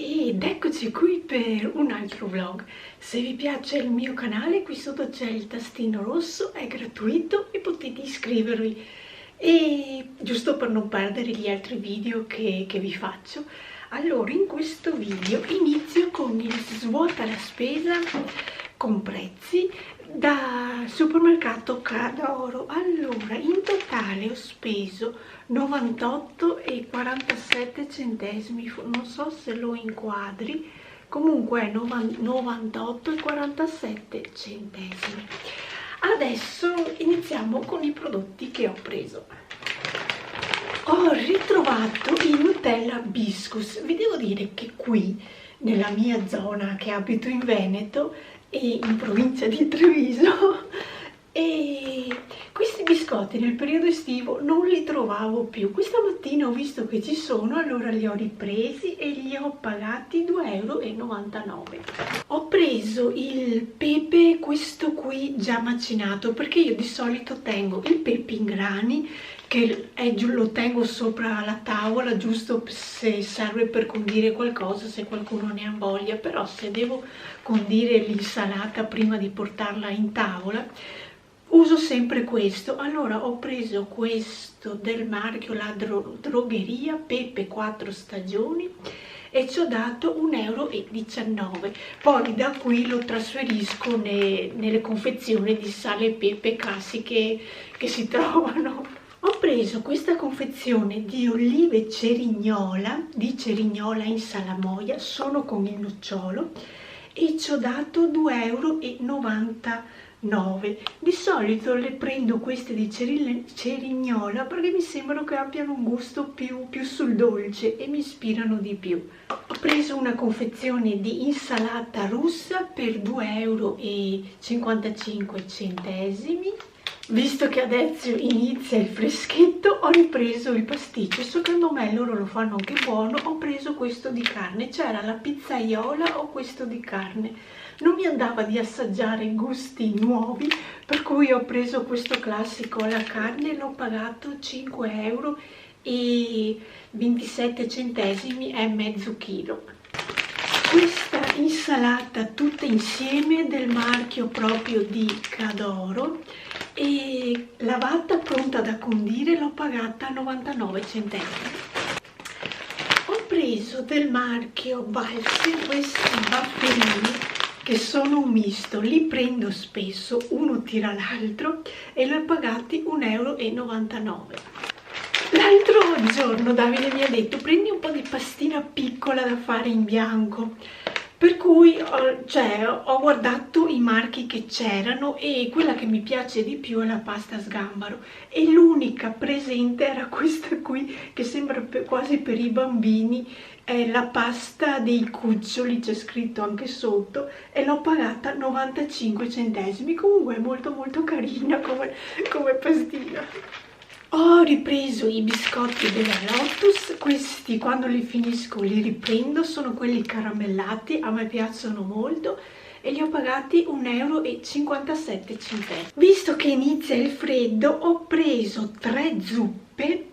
Ed eccoci qui per un altro vlog. Se vi piace il mio canale, qui sotto c'è il tastino rosso, è gratuito e potete iscrivervi. E giusto per non perdere gli altri video che vi faccio. Allora, in questo video inizio con il svuota la spesa con prezzi da supermercato Cadoro. Allora, in totale ho speso 98,47 €, non so se lo inquadri, comunque è 98,47 €. Adesso iniziamo con i prodotti che ho preso. Ho ritrovato il Nutella Biscus. Vi devo dire che qui nella mia zona, che abito in Veneto e in provincia di Treviso, e questi biscotti nel periodo estivo non li trovavo più. Questa mattina ho visto che ci sono, allora li ho ripresi e li ho pagati 2,99 €. Ho preso il pepe, questo qui già macinato, perché io di solito tengo il pepe in grani, che lo tengo sopra la tavola giusto se serve per condire qualcosa, se qualcuno ne ha voglia. Però se devo condire l'insalata prima di portarla in tavola uso sempre questo. Allora ho preso questo del marchio La Drogheria, pepe 4 stagioni, e ci ho dato 1,19 €. Poi da qui lo trasferisco nelle confezioni di sale e pepe classiche che si trovano. Ho preso questa confezione di olive cerignola, di cerignola in salamoia, sono con il nocciolo, e ci ho dato 2,99 €. Di solito le prendo queste di cerignola perché mi sembrano che abbiano un gusto più sul dolce e mi ispirano di più. Ho preso una confezione di insalata russa per 2,55 €. Visto che adesso inizia il freschetto, ho ripreso il pasticcio. Secondo me loro lo fanno anche buono. Ho preso questo di carne, c'era la pizzaiola o questo di carne. Non mi andava di assaggiare gusti nuovi, per cui ho preso questo classico alla carne. L'ho pagato 5,27 €, è mezzo chilo. Questa insalata tutta insieme del marchio proprio di Cadoro, e lavata pronta da condire, l'ho pagata 99 centesimi. Ho preso del marchio Valse questi bafferini che sono un misto, li prendo spesso, uno tira l'altro, e li ho pagati 1,99 €. L'altro giorno Davide mi ha detto: prendi un po' di pastina piccola da fare in bianco, per cui ho guardato i marchi che c'erano e quella che mi piace di più è la pasta sgambaro, e l'unica presente era questa qui che sembra quasi per i bambini, è la pasta dei cuccioli, c'è scritto anche sotto, e l'ho pagata 95 centesimi. Comunque è molto carina come pastina. Ho ripreso i biscotti della Lotus, questi quando li finisco li riprendo, sono quelli caramellati, a me piacciono molto, e li ho pagati 1,57 €. Visto che inizia il freddo, ho preso 3 zuppe,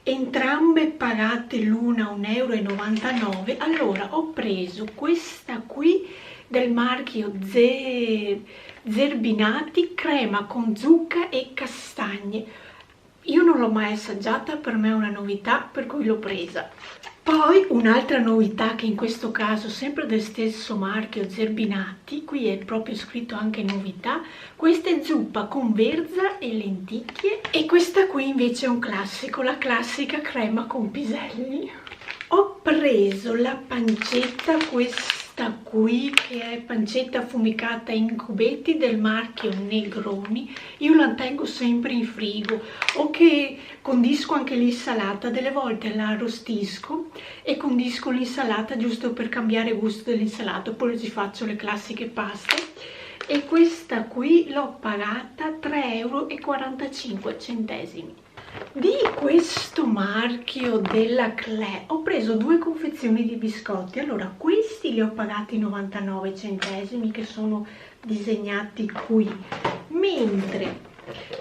entrambe pagate l'una 1,99 €. Allora ho preso questa qui del marchio Zerbinati, crema con zucca e castagne. Io non l'ho mai assaggiata, per me è una novità, per cui l'ho presa. Poi un'altra novità, che in questo caso sempre del stesso marchio Zerbinati, qui è proprio scritto anche novità, questa è zuppa con verza e lenticchie, e questa qui invece è un classico, la classica crema con piselli. Ho preso la pancetta, questa qui, che è pancetta affumicata in cubetti del marchio Negroni. Io la tengo sempre in frigo, o che condisco anche l'insalata, delle volte la arrostisco e condisco l'insalata giusto per cambiare gusto dell'insalata, poi ci faccio le classiche paste. E questa qui l'ho pagata 3,45 €. Di questo marchio della Clé ho preso 2 confezioni di biscotti. Allora questi li ho pagati 99 centesimi, che sono disegnati qui, mentre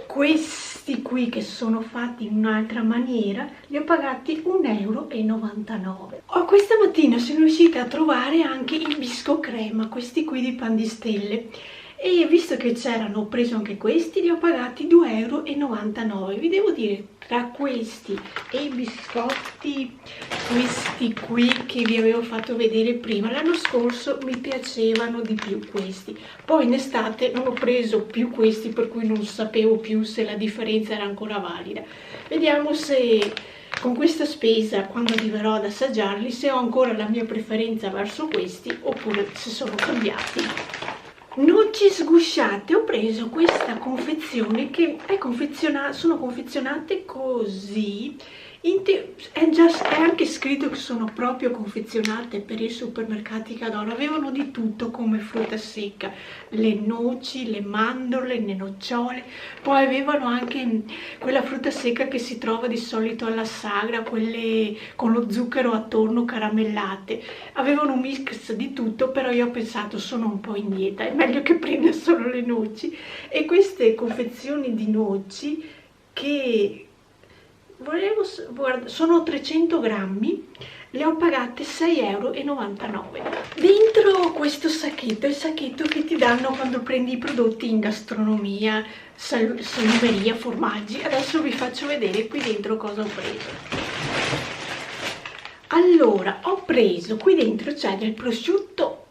questi questi qui che sono fatti in un'altra maniera li ho pagati 1,99 €. Questa mattina sono riuscita a trovare anche il bisco crema, questi qui di Pan di Stelle, e visto che c'erano ho preso anche questi, li ho pagati 2,99 €. Vi devo dire, tra questi e i biscotti, questi qui che vi avevo fatto vedere prima, l'anno scorso mi piacevano di più questi. Poi in estate non ho preso più questi, per cui non sapevo più se la differenza era ancora valida. Vediamo se con questa spesa, quando arriverò ad assaggiarli, se ho ancora la mia preferenza verso questi oppure se sono cambiati. Noci sgusciate, ho preso questa confezione che sono confezionate così, è anche scritto che sono proprio confezionate per i supermercati Cadoro. Avevano di tutto come frutta secca, le noci, le mandorle, le nocciole, poi avevano anche quella frutta secca che si trova di solito alla sagra, quelle con lo zucchero attorno caramellate. Avevano un mix di tutto, però io ho pensato sono un po' in dieta, è meglio che prenda solo le noci. E queste confezioni di noci che sono 300 grammi, le ho pagate 6,99 €. Dentro questo sacchetto è il sacchetto che ti danno quando prendi i prodotti in gastronomia, salumeria, formaggi. Adesso vi faccio vedere qui dentro cosa ho preso. Allora, ho preso, qui dentro c'è del prosciutto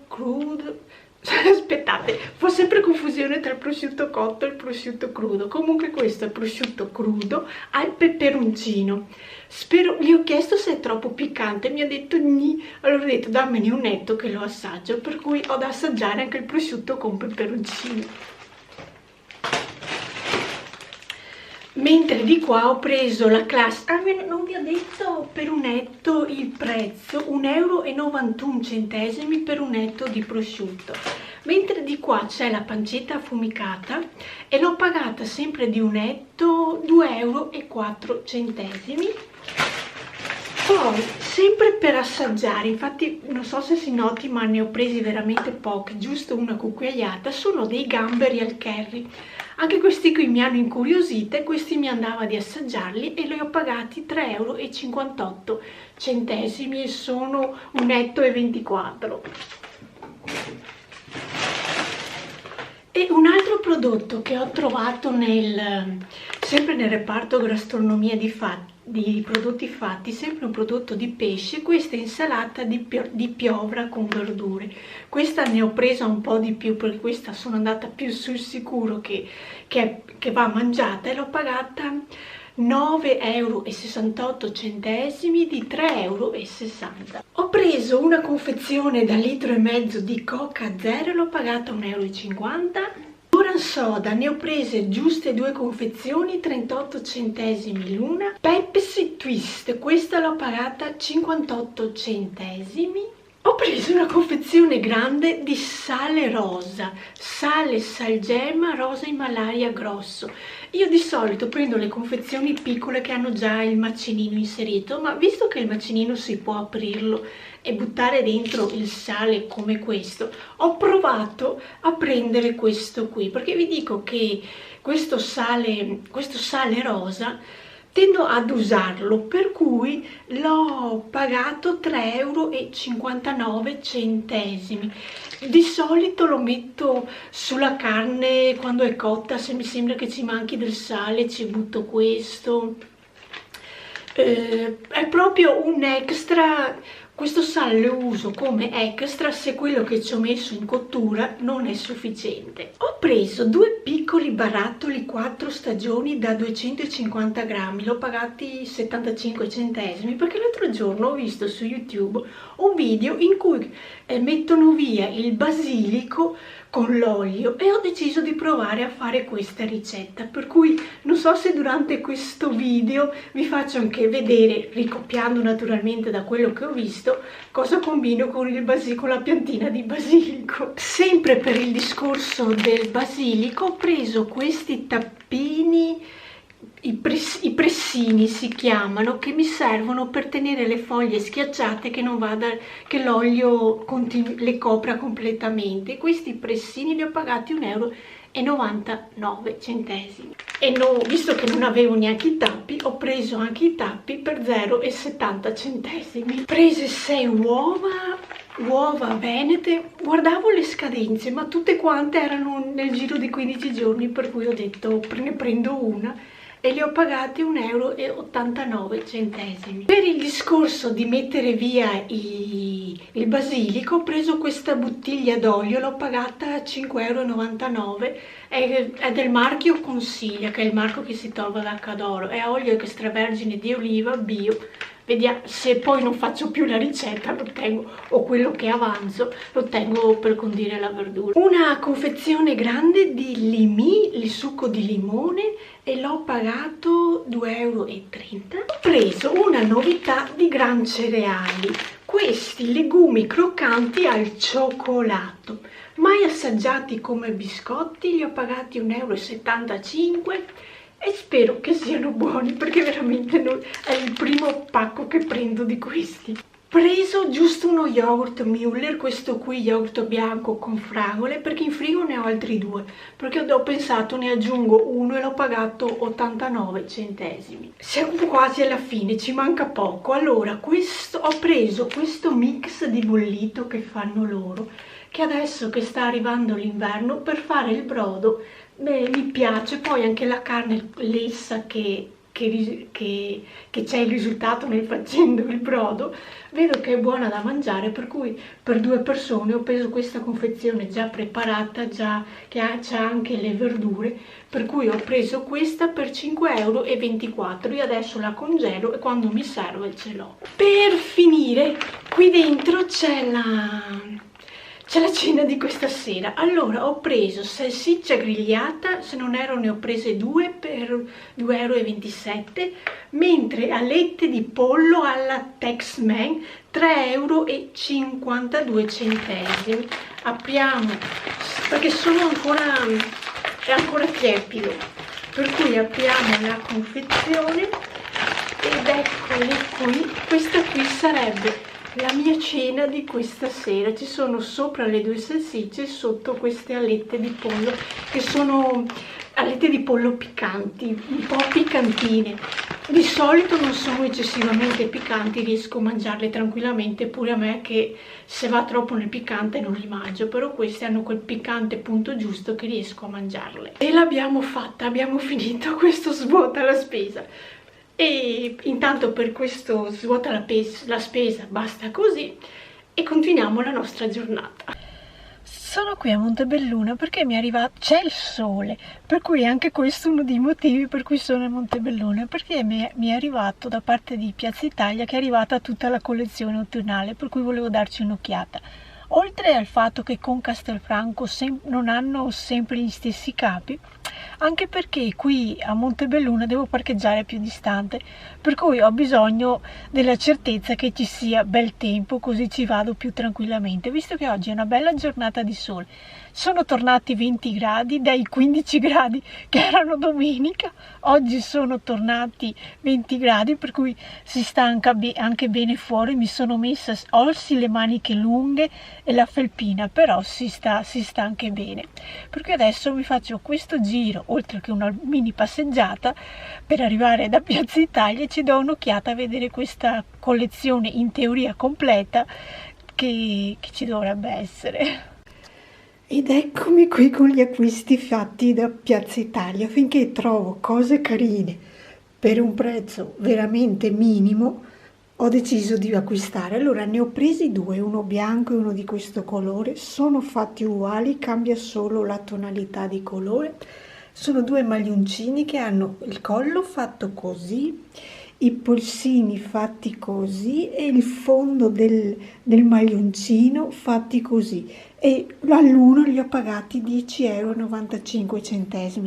crudo. Aspettate, fa sempre confusione tra il prosciutto cotto e il prosciutto crudo. Comunque questo è il prosciutto crudo al peperoncino. Gli ho chiesto se è troppo piccante, mi ha detto ni. Allora ho detto dammene un netto che lo assaggio, per cui ho da assaggiare anche il prosciutto con peperoncino. Mentre di qua ho preso la classe, non vi ho detto per un etto il prezzo, 1,91 € per un etto di prosciutto. Mentre di qua c'è la pancetta affumicata e l'ho pagata sempre di un etto 2,04 €. Poi, sempre per assaggiare, infatti non so se si noti ma ne ho presi veramente pochi, giusto una cucchiaiata, sono dei gamberi al curry. Anche questi qui mi hanno incuriosita e questi mi andava di assaggiarli e li ho pagati 3,58 € e sono 1,24 €. E un altro prodotto che ho trovato sempre nel reparto gastronomia di prodotti fatti, sempre un prodotto di pesce, questa insalata di piovra con verdure. Questa ne ho presa un po' di più perché questa sono andata più sul sicuro che va mangiata e l'ho pagata 9,68 € di 3,60 €. Ho preso una confezione da 1,5 litri di Coca Zero e l'ho pagata 1,50 €. Oran Soda, ne ho prese giuste 2 confezioni, 38 centesimi l'una. Pepsi Twist, questa l'ho pagata 58 centesimi. Ho preso una confezione grande di sale rosa, sale salgemma rosa Himalaya grosso. Io di solito prendo le confezioni piccole che hanno già il macinino inserito, ma visto che il macinino si può aprirlo e buttare dentro il sale come questo, ho provato a prendere questo qui, perché vi dico che questo sale rosa tendo ad usarlo, per cui l'ho pagato 3,59 €. Di solito lo metto sulla carne quando è cotta, se mi sembra che ci manchi del sale ci butto questo. È proprio un extra. Questo sale lo uso come extra se quello che ci ho messo in cottura non è sufficiente. Ho preso 2 piccoli barattoli 4 stagioni da 250 grammi, l'ho pagati 75 centesimi perché l'altro giorno ho visto su YouTube un video in cui mettono via il basilico con l'olio e ho deciso di provare a fare questa ricetta, per cui non so se durante questo video vi faccio anche vedere, ricopiando naturalmente da quello che ho visto, cosa combino con la piantina di basilico. Sempre per il discorso del basilico ho preso questi tappini, i pressini si chiamano, che mi servono per tenere le foglie schiacciate che l'olio le copra completamente. Questi pressini li ho pagati 1,69 €. 0,99 e no, visto che non avevo neanche i tappi, ho preso anche i tappi per 0,70. Prese 6 uova venete, guardavo le scadenze ma tutte quante erano nel giro di 15 giorni, per cui ho detto ne prendo una e li ho pagati 1,89 euro. Per il discorso di mettere via il basilico ho preso questa bottiglia d'olio, l'ho pagata 5,99 euro, è del marchio Consiglia, che è il marchio che si trova da Cadoro, è olio extravergine di oliva bio. Vediamo, se poi non faccio più la ricetta lo tengo, o quello che avanzo lo tengo per condire la verdura. Una confezione grande di Limi, il succo di limone, e l'ho pagato 2,30 euro. Ho preso una novità di Gran Cereali, questi legumi croccanti al cioccolato, mai assaggiati come biscotti, li ho pagati 1,75 euro. E spero che siano buoni, perché veramente è il primo pacco che prendo di questi. Preso giusto uno yogurt Müller, questo qui yogurt bianco con fragole, perché in frigo ne ho altri due, perché ho pensato ne aggiungo uno e l'ho pagato 89 centesimi. Siamo quasi alla fine, ci manca poco. Allora, ho preso questo mix di bollito che fanno loro, che adesso che sta arrivando l'inverno, per fare il brodo mi piace. Poi anche la carne lessa che c'è il risultato nel facendo il brodo, vedo che è buona da mangiare, per cui per 2 persone ho preso questa confezione già preparata, già che c'ha anche le verdure, per cui ho preso questa per 5,24 euro. Io adesso la congelo e quando mi serve ce l'ho. Per finire, qui dentro c'è la cena di questa sera. Allora, ho preso salsiccia grigliata, se non erro ne ho prese 2 per 2,27 euro, mentre alette di pollo alla Tex-Mex 3,52 euro. Apriamo, perché è ancora tiepido, per cui apriamo la confezione ed eccole qui. Questa qui sarebbe la mia cena di questa sera. Ci sono sopra le 2 salsicce e sotto queste alette di pollo, che sono alette di pollo piccanti, un po' piccantine. Di solito non sono eccessivamente piccanti, riesco a mangiarle tranquillamente, pure a me che se va troppo nel piccante non li mangio, però queste hanno quel piccante punto giusto che riesco a mangiarle. E l'abbiamo fatta, abbiamo finito questo svuota la spesa. E intanto per questo svuota la spesa basta così e continuiamo la nostra giornata. Sono qui a Montebelluna perché c'è il sole, per cui anche questo è uno dei motivi per cui sono a Montebelluna, perché mi è arrivato da parte di Piazza Italia che è arrivata tutta la collezione autunnale, per cui volevo darci un'occhiata. Oltre al fatto che con Castelfranco non hanno sempre gli stessi capi, anche perché qui a Montebelluna devo parcheggiare più distante, per cui ho bisogno della certezza che ci sia bel tempo, così ci vado più tranquillamente, visto che oggi è una bella giornata di sole. Sono tornati 20 gradi dai 15 gradi che erano domenica, oggi sono tornati 20 gradi, per cui si sta anche bene fuori. Mi sono messa sì le maniche lunghe e la felpina, però si sta anche bene, perché adesso mi faccio questo giro, oltre che una mini passeggiata per arrivare da Piazza Italia, e ci do un'occhiata a vedere questa collezione in teoria completa che ci dovrebbe essere. Ed eccomi qui con gli acquisti fatti da Piazza Italia. Finché trovo cose carine per un prezzo veramente minimo, ho deciso di acquistare. Allora ne ho presi 2, uno bianco e uno di questo colore, sono fatti uguali, cambia solo la tonalità di colore. Sono 2 maglioncini che hanno il collo fatto così, i polsini fatti così e il fondo del maglioncino fatti così, e all'uno li ho pagati 10,95 euro,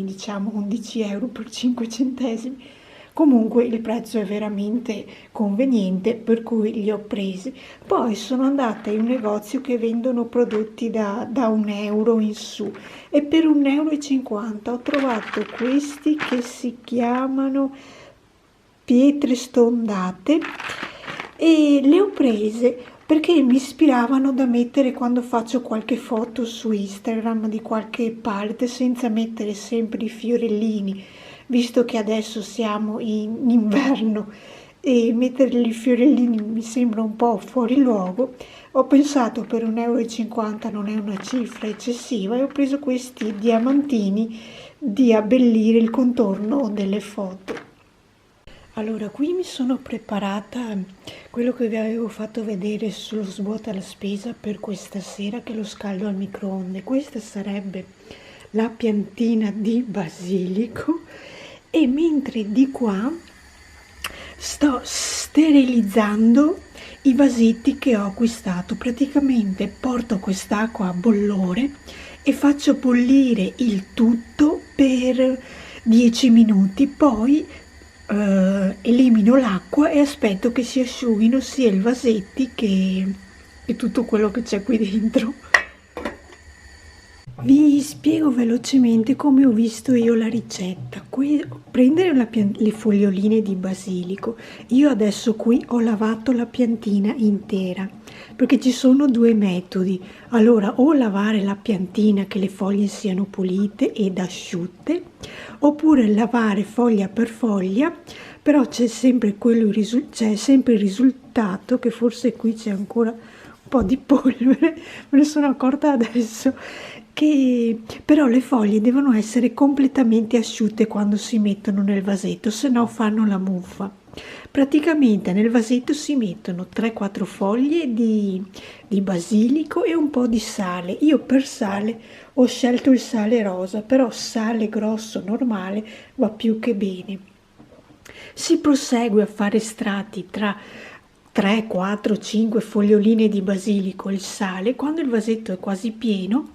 diciamo 11 euro per 5 centesimi. Comunque il prezzo è veramente conveniente, per cui li ho presi. Poi sono andata in un negozio che vendono prodotti da 1 euro in su, e per 1,50 euro ho trovato questi che si chiamano pietre stondate, e le ho prese perché mi ispiravano da mettere quando faccio qualche foto su Instagram di qualche parte senza mettere sempre i fiorellini, visto che adesso siamo in inverno e mettere i fiorellini mi sembra un po' fuori luogo. Ho pensato per 1,50 euro non è una cifra eccessiva e ho preso questi diamantini di abbellire il contorno delle foto. Allora, qui mi sono preparata quello che vi avevo fatto vedere sullo svuota la spesa per questa sera, che lo scaldo al microonde. Questa sarebbe la piantina di basilico e mentre di qua sto sterilizzando i vasetti che ho acquistato. Praticamente porto quest'acqua a bollore e faccio bollire il tutto per 10 minuti, poi elimino l'acqua e aspetto che si asciughino sia i vasetti che tutto quello che c'è qui dentro. Vi spiego velocemente come ho visto io la ricetta. Prendere le foglioline di basilico. Io adesso qui ho lavato la piantina intera perché ci sono due metodi. Allora, o lavare la piantina che le foglie siano pulite ed asciutte, oppure lavare foglia per foglia, però c'è sempre il risultato che forse qui c'è ancora un po' di polvere, me ne sono accorta adesso, che però le foglie devono essere completamente asciutte quando si mettono nel vasetto, se no fanno la muffa. Praticamente nel vasetto si mettono 3-4 foglie di basilico e un po' di sale. Io per sale ho scelto il sale rosa, però sale grosso normale va più che bene. Si prosegue a fare strati tra 3, 4, 5 foglioline di basilico, il sale. Quando il vasetto è quasi pieno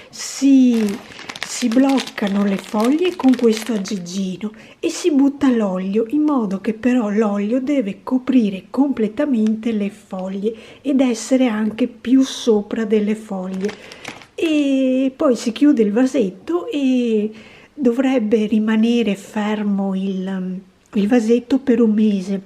si bloccano le foglie con questo aggeggino e si butta l'olio, in modo che però l'olio deve coprire completamente le foglie ed essere anche più sopra delle foglie. E poi si chiude il vasetto e dovrebbe rimanere fermo il vasetto per un mese,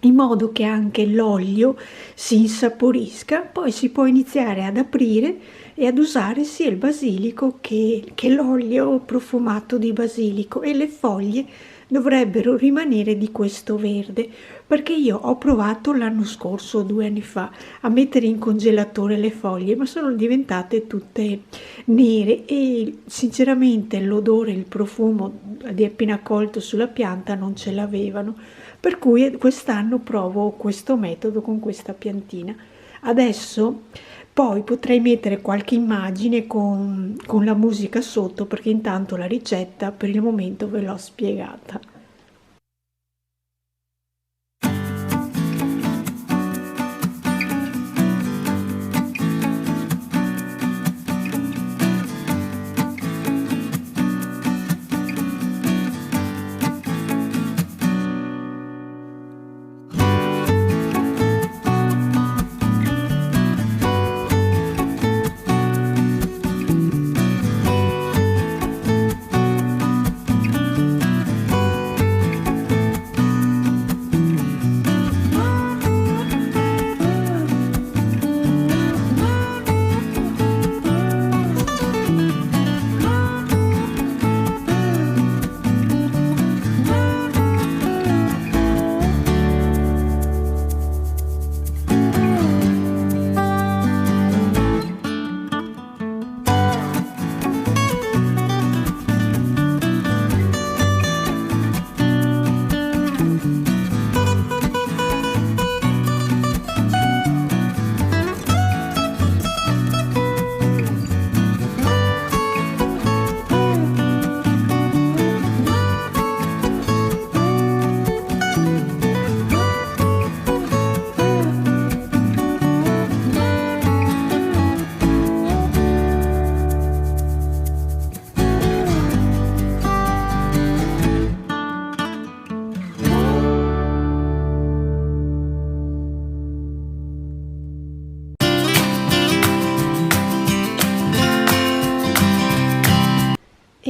in modo che anche l'olio si insaporisca. Poi si può iniziare ad aprire e ad usare sia il basilico che l'olio profumato di basilico, e le foglie dovrebbero rimanere di questo verde, perché io ho provato l'anno scorso, 2 anni fa, a mettere in congelatore le foglie, ma sono diventate tutte nere e sinceramente l'odore, il profumo di appena colto sulla pianta non ce l'avevano, per cui quest'anno provo questo metodo con questa piantina. Adesso poi potrei mettere qualche immagine con la musica sotto, perché intanto la ricetta per il momento ve l'ho spiegata.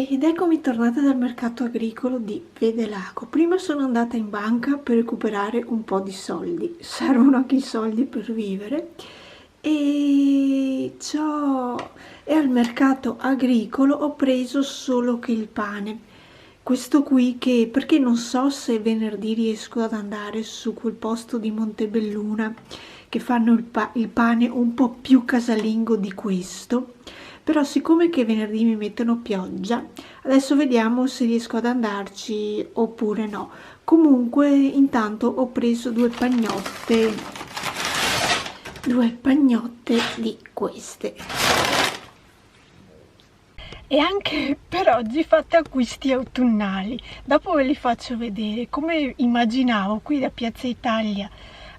Ed eccomi tornata dal mercato agricolo di Vedelago. Prima sono andata in banca per recuperare un po' di soldi, servono anche i soldi per vivere, e al mercato agricolo ho preso solo che il pane, questo qui, che perché non so se venerdì riesco ad andare su quel posto di Montebelluna che fanno il pane un po' più casalingo di questo. Però siccome che venerdì mi mettono pioggia, adesso vediamo se riesco ad andarci oppure no. Comunque intanto ho preso due pagnotte di queste. E anche per oggi fate acquisti autunnali. Dopo ve li faccio vedere. Come immaginavo, qui da Piazza Italia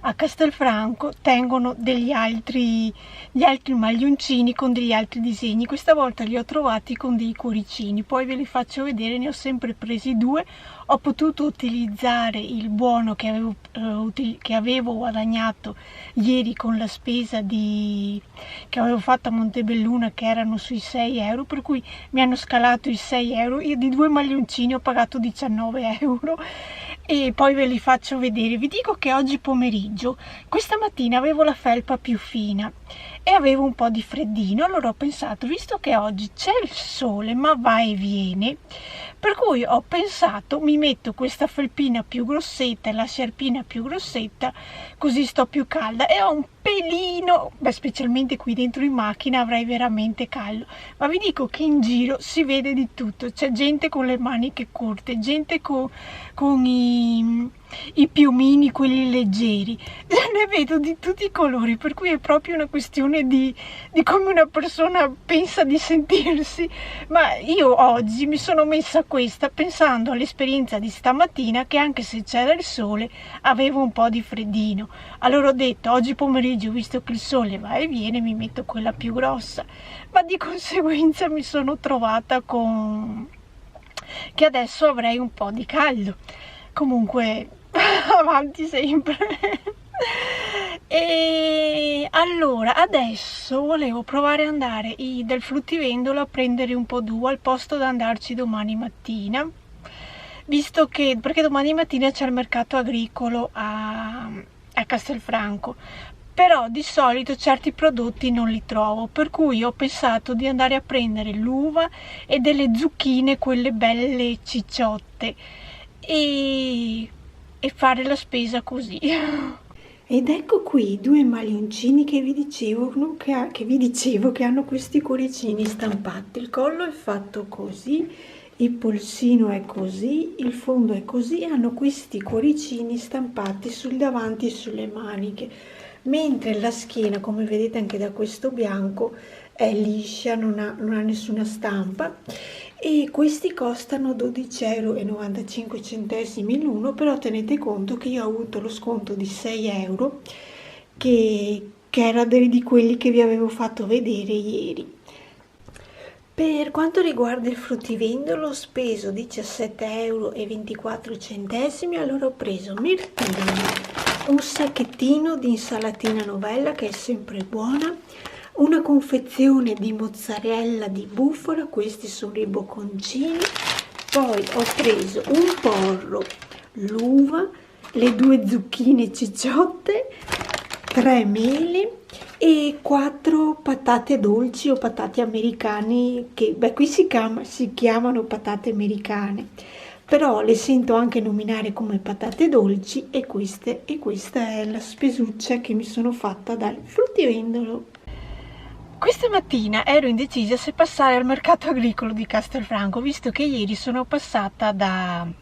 a Castelfranco tengono gli altri maglioncini con degli altri disegni. Questa volta li ho trovati con dei cuoricini, poi ve li faccio vedere. Ne ho sempre presi due. Ho potuto utilizzare il buono che avevo guadagnato ieri con la spesa che avevo fatto a Montebelluna, che erano sui 6 euro, per cui mi hanno scalato i 6 euro. Io di due maglioncini ho pagato 19 euro. E poi ve li faccio vedere. Vi dico che oggi pomeriggio, questa mattina avevo la felpa più fina e avevo un po' di freddino, allora ho pensato, visto che oggi c'è il sole ma va e viene, per cui ho pensato mi metto questa felpina più grossetta e la sciarpina più grossetta, così sto più calda, e ho un pelino, specialmente qui dentro in macchina avrei veramente caldo, ma vi dico che in giro si vede di tutto, c'è gente con le maniche corte, gente con i piumini, quelli leggeri, ne vedo di tutti i colori, per cui è proprio una questione di come una persona pensa di sentirsi. Ma io oggi mi sono messa questa pensando all'esperienza di stamattina, che anche se c'era il sole avevo un po' di freddino, allora ho detto oggi pomeriggio, visto che il sole va e viene, mi metto quella più grossa, ma di conseguenza mi sono trovata con che adesso avrei un po' di caldo. Comunque avanti sempre. E allora adesso volevo provare ad andare dal fruttivendolo a prendere un po' d'uva al posto di andarci domani mattina, visto che perché domani mattina c'è il mercato agricolo a Castelfranco, però di solito certi prodotti non li trovo, per cui ho pensato di andare a prendere l'uva e delle zucchine, quelle belle cicciotte, e fare la spesa così. Ed ecco qui due maglioncini che vi dicevo che hanno questi cuoricini stampati. Il collo è fatto così, il polsino è così, il fondo è così, hanno questi cuoricini stampati sul davanti e sulle maniche, mentre la schiena, come vedete anche da questo bianco, è liscia, non ha nessuna stampa, e questi costano 12,95 € l'uno, però tenete conto che io ho avuto lo sconto di 6 euro, che era di quelli che vi avevo fatto vedere ieri. Per quanto riguarda il fruttivendolo ho speso 17,24 €, allora ho preso mirtilli, un sacchettino di insalatina novella che è sempre buona, una confezione di mozzarella di bufala, questi sono i bocconcini, poi ho preso un porro, l'uva, le due zucchine cicciotte, 3 mele e 4 patate dolci o patate americane, che qui si chiamano patate americane, però le sento anche nominare come patate dolci, e questa è la spesuccia che mi sono fatta dal fruttivendolo. Questa mattina ero indecisa se passare al mercato agricolo di Castelfranco, visto che ieri sono passata dal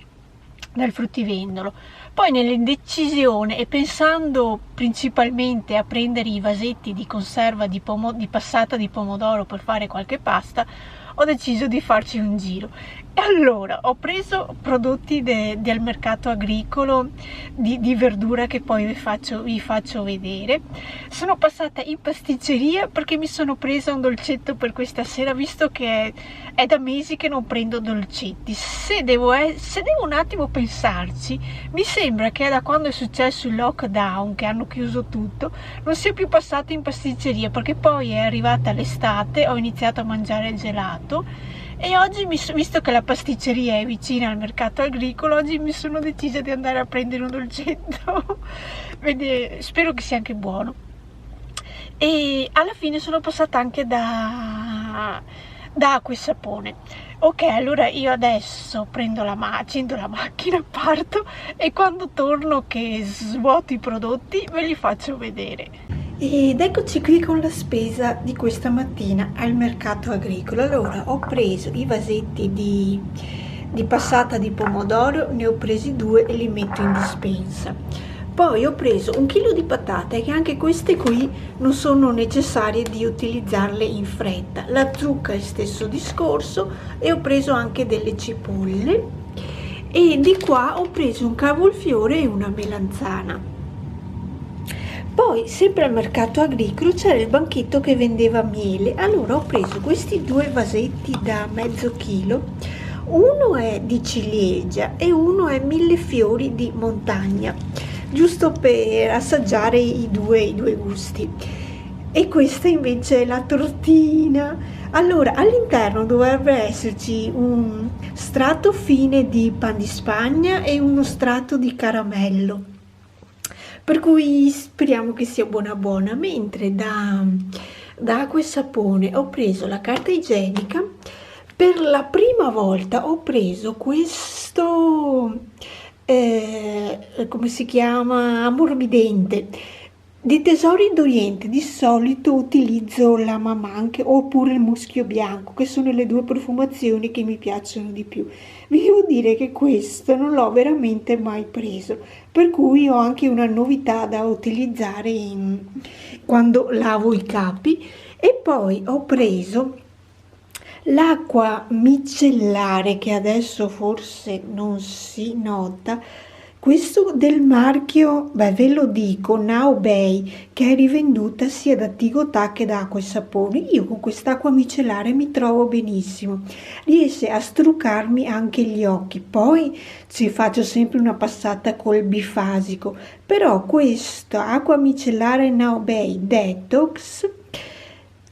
fruttivendolo. Poi nell'indecisione e pensando principalmente a prendere i vasetti di conserva di passata di pomodoro per fare qualche pasta, ho deciso di farci un giro. E allora ho preso prodotti del mercato agricolo di verdura, che poi vi faccio vedere. Sono passata in pasticceria perché mi sono presa un dolcetto per questa sera, visto che è da mesi che non prendo dolcetti. Se devo un attimo pensarci, mi sembra che da quando è successo il lockdown, che hanno chiuso tutto, non sia più passata in pasticceria, perché poi è arrivata l'estate, ho iniziato a mangiare gelato E oggi, visto che la pasticceria è vicina al mercato agricolo, oggi mi sono decisa di andare a prendere un dolcetto. Spero che sia anche buono. E alla fine sono passata anche da acqua e sapone. Ok, allora io adesso accendo la macchina, parto e quando torno che svuoto i prodotti ve li faccio vedere. Ed eccoci qui con la spesa di questa mattina al mercato agricolo. Allora, ho preso i vasetti di passata di pomodoro, ne ho presi 2 e li metto in dispensa. Poi ho preso 1 chilo di patate, che anche queste qui non sono necessarie di utilizzarle in fretta. La zucca è stesso discorso, e ho preso anche delle cipolle, e di qua ho preso un cavolfiore e una melanzana. Poi, sempre al mercato agricolo, c'era il banchetto che vendeva miele. Allora ho preso questi 2 vasetti da mezzo chilo. Uno è di ciliegia e uno è millefiori di montagna, giusto per assaggiare i due gusti. E questa invece è la tortina. Allora, all'interno dovrebbe esserci un strato fine di pan di Spagna e uno strato di caramello, per cui speriamo che sia buona. Mentre da acqua e sapone ho preso la carta igienica. Per la prima volta ho preso questo come si chiama, ammorbidente, di Tesori d'Oriente. Di solito utilizzo la Mamanche oppure il muschio bianco, che sono le 2 profumazioni che mi piacciono di più. Vi devo dire che questo non l'ho veramente mai preso, per cui ho anche una novità da utilizzare quando lavo i capi. E poi ho preso l'acqua micellare, che adesso forse non si nota, questo del marchio, ve lo dico, Now Bay, che è rivenduta sia da Tigotà che da Acqua e Sapone. Io con quest'acqua micellare mi trovo benissimo, riesce a struccarmi anche gli occhi. Poi ci faccio sempre una passata col bifasico, però questa acqua micellare Now Bay Detox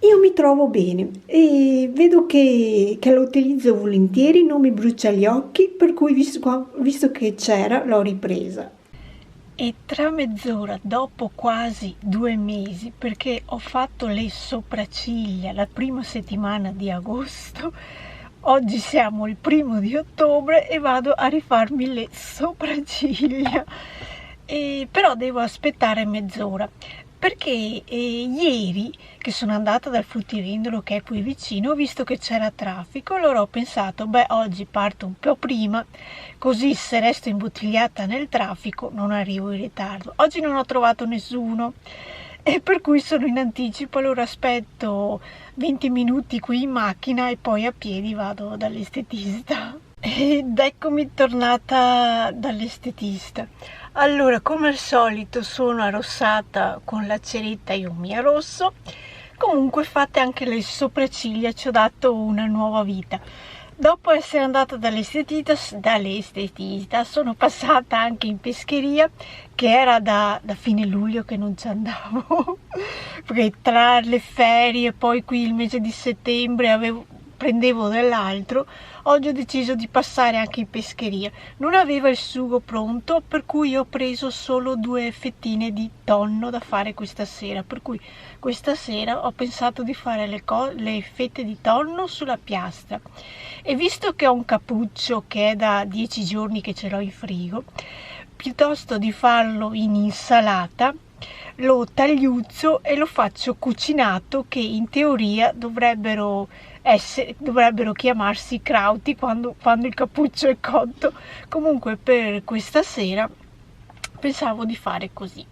io mi trovo bene e vedo che la utilizzo volentieri, non mi brucia gli occhi, per cui visto che c'era l'ho ripresa. E tra mezz'ora, dopo quasi 2 mesi, perché ho fatto le sopracciglia la prima settimana di agosto, oggi siamo il 1° di ottobre e vado a rifarmi le sopracciglia, però devo aspettare mezz'ora. Perché ieri che sono andata dal fruttivendolo che è qui vicino, ho visto che c'era traffico, allora ho pensato, oggi parto un po' prima, così se resto imbottigliata nel traffico non arrivo in ritardo. Oggi non ho trovato nessuno e per cui sono in anticipo, allora aspetto 20 minuti qui in macchina e poi a piedi vado dall'estetista. Ed eccomi tornata dall'estetista. Allora, come al solito sono arrossata con la ceretta e un mia rosso. Comunque fate anche le sopracciglia, ci ho dato una nuova vita. Dopo essere andata dall'estetista sono passata anche in pescheria, che era da fine luglio che non ci andavo, perché tra le ferie e poi qui il mese di settembre prendevo dell'altro. Oggi ho deciso di passare anche in pescheria. Non aveva il sugo pronto, per cui ho preso solo 2 fettine di tonno da fare questa sera, per cui questa sera ho pensato di fare le fette di tonno sulla piastra. E visto che ho un cappuccio che è da 10 giorni che ce l'ho in frigo, piuttosto di farlo in insalata, lo tagliuzzo e lo faccio cucinato, che in teoria dovrebbero chiamarsi crauti quando il cappuccio è cotto. Comunque per questa sera pensavo di fare così.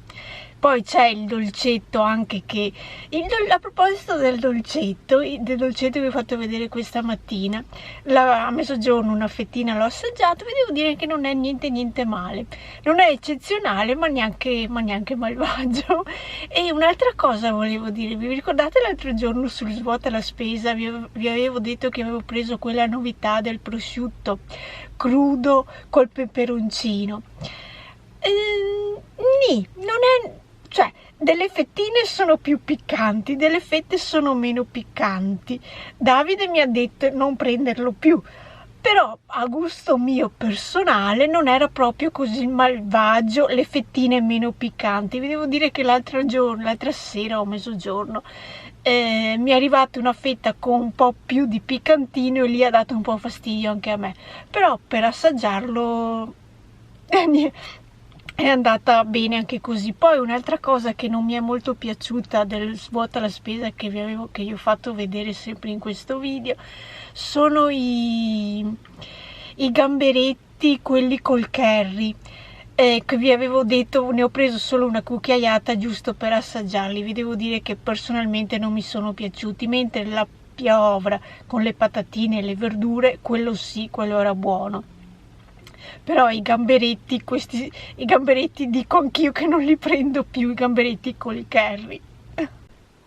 Poi c'è il dolcetto anche a proposito del dolcetto che vi ho fatto vedere questa mattina, a mezzogiorno una fettina l'ho assaggiato, vi devo dire che non è niente male, non è eccezionale ma neanche malvagio. E un'altra cosa volevo dire, vi ricordate l'altro giorno sul svuota la spesa vi avevo detto che avevo preso quella novità del prosciutto crudo col peperoncino? Non è cioè delle fettine sono più piccanti, delle fette sono meno piccanti. Davide mi ha detto non prenderlo più, però a gusto mio personale non era proprio così malvagio le fettine meno piccanti. Vi devo dire che l'altra sera o mezzogiorno mi è arrivata una fetta con un po' più di piccantino e lì ha dato un po' fastidio anche a me, però per assaggiarlo è andata bene anche così. Poi un'altra cosa che non mi è molto piaciuta del svuota la spesa che vi ho fatto vedere sempre in questo video sono i gamberetti, quelli col curry, che vi avevo detto. Ne ho preso solo una cucchiaiata giusto per assaggiarli. Vi devo dire che personalmente non mi sono piaciuti, mentre la piovra con le patatine e le verdure, quello sì, quello era buono. Però i gamberetti dico anch'io che non li prendo più, i gamberetti col curry.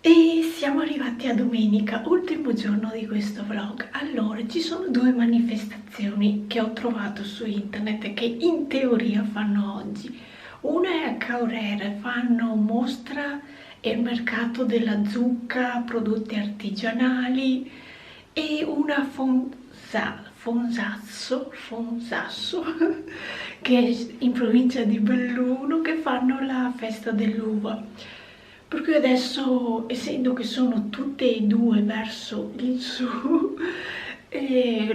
E siamo arrivati a domenica, ultimo giorno di questo vlog. Allora, ci sono due manifestazioni che ho trovato su internet che in teoria fanno oggi. Una è a Caorera, fanno mostra e mercato della zucca, prodotti artigianali, e una a Fonsasso, che è in provincia di Belluno, che fanno la festa dell'uva. Per cui adesso, essendo che sono tutte e due verso il su,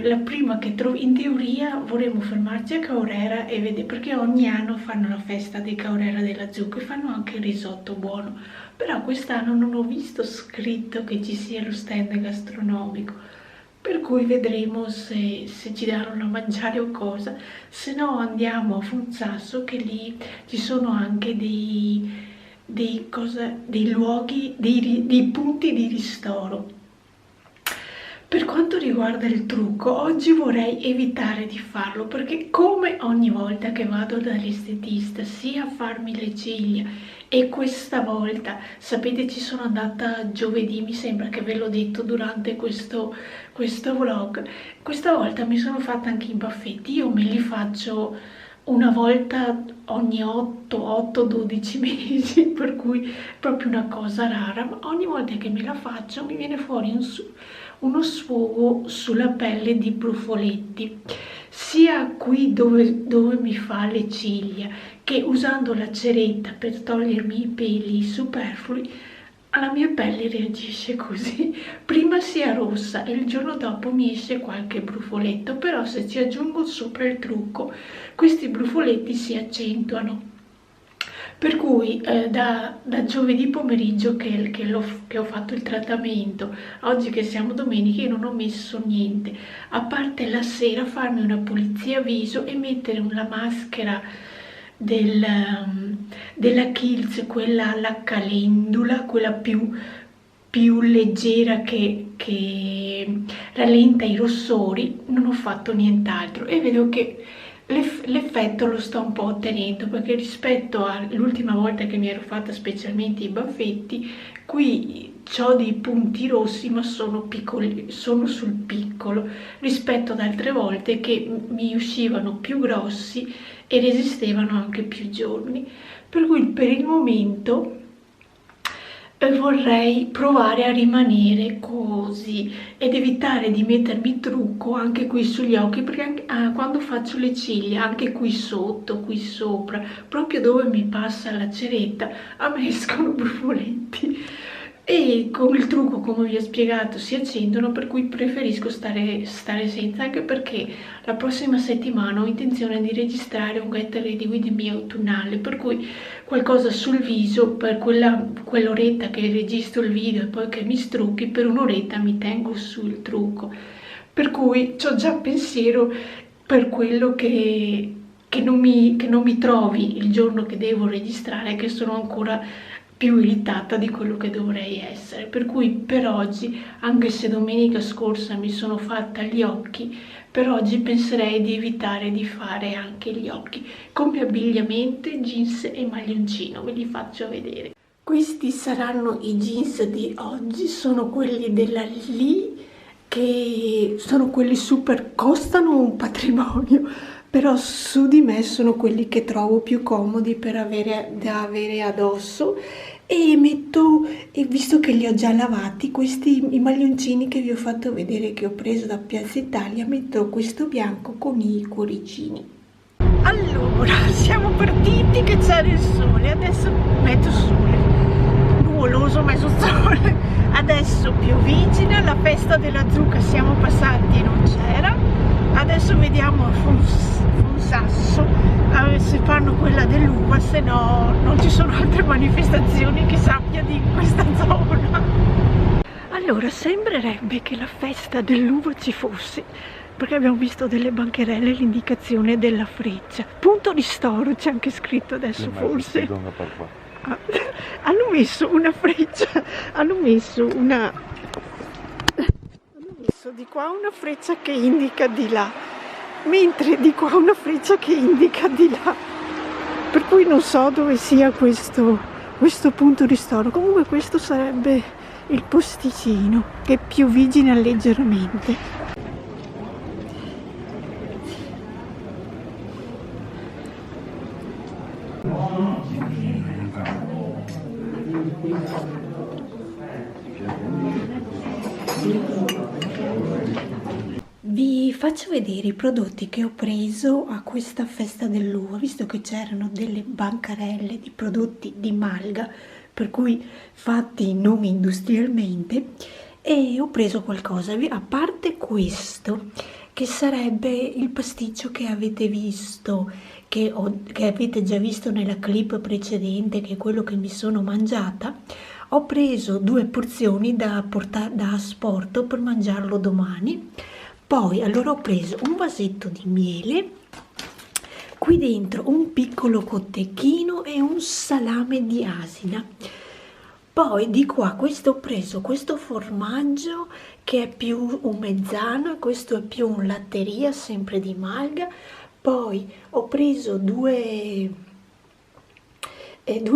la prima che trovo, in teoria vorremmo fermarci a Caorera e vedere, perché ogni anno fanno la festa di Caorera della zucca e fanno anche il risotto buono, però quest'anno non ho visto scritto che ci sia lo stand gastronomico, per cui vedremo se ci daranno a mangiare o cosa. Se no andiamo a Fonsasso, che lì ci sono anche dei luoghi, dei punti di ristoro. Per quanto riguarda il trucco, oggi vorrei evitare di farlo, perché come ogni volta che vado dall'estetista, sia a farmi le ciglia, e questa volta, sapete, ci sono andata giovedì, mi sembra che ve l'ho detto durante questo vlog, questa volta mi sono fatta anche i baffetti. Io me li faccio una volta ogni 8-12 mesi, per cui proprio una cosa rara, ma ogni volta che me la faccio mi viene fuori uno sfogo sulla pelle di brufoletti, sia qui dove mi fa le ciglia, che usando la ceretta per togliermi i peli superflui. La mia pelle reagisce così, prima sia rossa e il giorno dopo mi esce qualche brufoletto, però se ci aggiungo sopra il trucco questi brufoletti si accentuano. Per cui da giovedì pomeriggio che ho fatto il trattamento, oggi che siamo domenica, io non ho messo niente, a parte la sera farmi una pulizia viso e mettere una maschera della Kiehl's, quella alla calendula, quella più leggera che rallenta i rossori. Non ho fatto nient'altro e vedo che l'effetto lo sto un po' ottenendo, perché rispetto all'ultima volta che mi ero fatta specialmente i baffetti, qui ho dei punti rossi ma sono piccoli, sono sul piccolo, rispetto ad altre volte che mi uscivano più grossi e resistevano anche più giorni. Per cui per il momento vorrei provare a rimanere così ed evitare di mettermi trucco anche qui sugli occhi, perché quando faccio le ciglia, anche qui sotto, qui sopra, proprio dove mi passa la ceretta, a me escono brufoletti e con il trucco, come vi ho spiegato, si accendono, per cui preferisco stare senza, anche perché la prossima settimana ho intenzione di registrare un Get Ready With Me autunnale, per cui qualcosa sul viso per quell'oretta che registro il video e poi che mi strucchi, per un'oretta mi tengo sul trucco, per cui ho già pensiero per quello che non mi trovi il giorno che devo registrare, che sono ancora più irritata di quello che dovrei essere. Per cui per oggi, anche se domenica scorsa mi sono fatta gli occhi, per oggi penserei di evitare di fare anche gli occhi. Come abbigliamento, jeans e maglioncino, ve li faccio vedere. Questi saranno i jeans di oggi, sono quelli della Lee, che sono quelli super, costano un patrimonio, però su di me sono quelli che trovo più comodi per da avere addosso, e metto, e visto che li ho già lavati, questi i maglioncini che vi ho fatto vedere che ho preso da Piazza Italia, metto questo bianco con i cuoricini. Allora, siamo partiti che c'era il sole, adesso mezzo sole, nuvoloso mezzo sole, adesso piovigina, la festa della zucca siamo passati e non c'era, adesso vediamo a Fonsasso se fanno quella dell'uva, se no non ci sono altre manifestazioni che sappia di questa zona. Allora, sembrerebbe che la festa dell'uva ci fosse, perché abbiamo visto delle bancherelle l'indicazione della freccia. Punto di storo c'è anche scritto adesso, forse. Hanno messo una freccia, hanno messo di qua una freccia che indica di là, mentre di qua una freccia che indica di là. Per cui non so dove sia questo punto di storo. Comunque questo sarebbe il posticino che piovigina leggermente. Vi faccio vedere i prodotti che ho preso a questa festa dell'uva, visto che c'erano delle bancarelle di prodotti di malga, per cui fatti non industrialmente, e ho preso qualcosa, a parte questo, che sarebbe il pasticcio che avete visto, che avete già visto nella clip precedente, che è quello che mi sono mangiata. Ho preso 2 porzioni da portare da asporto per mangiarlo domani. Poi allora ho preso un vasetto di miele, qui dentro un piccolo cotechino e un salame di asina. Poi di qua ho preso questo formaggio che è più un mezzano e questo è più un latteria, sempre di malga. Poi ho preso due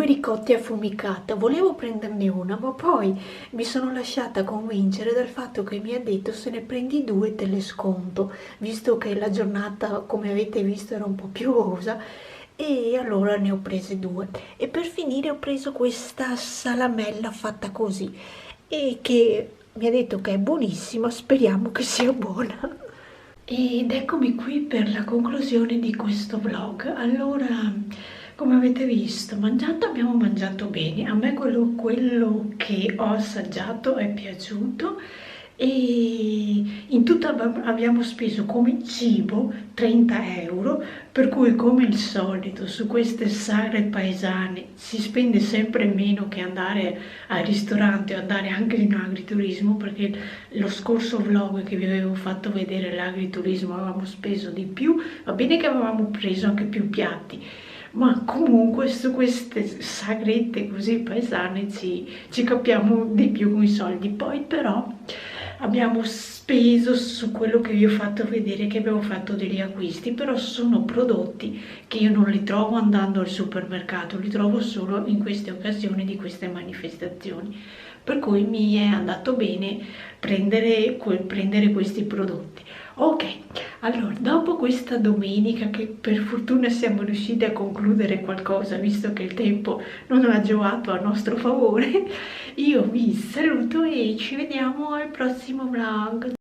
ricotte affumicate, volevo prenderne una, ma poi mi sono lasciata convincere dal fatto che mi ha detto: se ne prendi 2 te le sconto, visto che la giornata, come avete visto, era un po' piovosa, e allora ne ho prese 2. E per finire ho preso questa salamella fatta così, e che mi ha detto che è buonissima, speriamo che sia buona. Ed eccomi qui per la conclusione di questo vlog. Allora, come avete visto, abbiamo mangiato bene. A me quello che ho assaggiato è piaciuto, e in tutto abbiamo speso come cibo 30 euro, per cui, come al solito, su queste sagre paesane si spende sempre meno che andare al ristorante o andare anche in agriturismo, perché lo scorso vlog che vi avevo fatto vedere l'agriturismo avevamo speso di più, va bene che avevamo preso anche più piatti, ma comunque su queste sagrette così paesane ci capiamo di più con i soldi. Poi però abbiamo speso su quello che vi ho fatto vedere, che abbiamo fatto degli acquisti, però sono prodotti che io non li trovo andando al supermercato, li trovo solo in queste occasioni di queste manifestazioni, per cui mi è andato bene prendere questi prodotti. Ok, allora, dopo questa domenica, che per fortuna siamo riusciti a concludere qualcosa, visto che il tempo non ha giovato a nostro favore, io vi saluto e ci vediamo al prossimo vlog.